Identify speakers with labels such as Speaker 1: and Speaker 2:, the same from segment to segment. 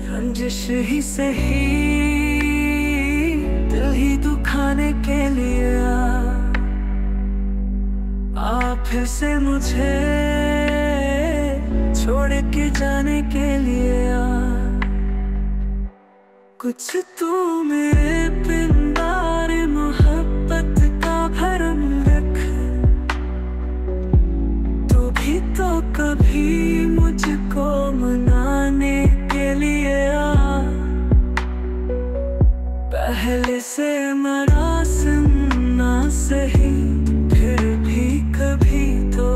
Speaker 1: रंजिश ही सही, दिल ही दुखाने के लिए आ फिर से मुझे छोड़ के जाने के लिए कुछ तू मेरे पिंडार मोहब्बत का भरम रख। तू भी तो कभी मुझको मनाने के लिए पहले से मरासिम ना सही, फिर भी कभी तो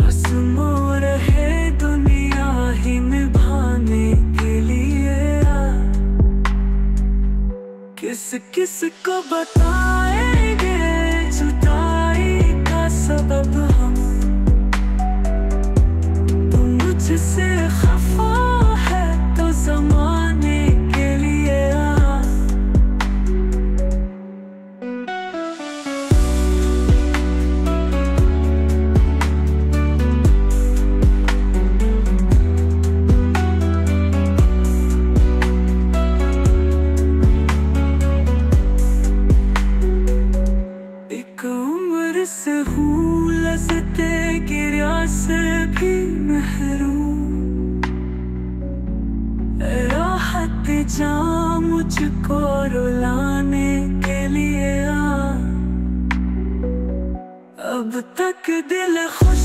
Speaker 1: रस्मों रहे दुनिया ही निभाने के लिए किस किस को बताएंगे जुदाई का सबब हम। तुम मुझसे खफा है तो ज़माने के लिए एक उम्र से हूँ लज़्ज़ते गिरिया से भी महरूम। राहत जा मुझको रुलाने के लिए अब तक दिल खुश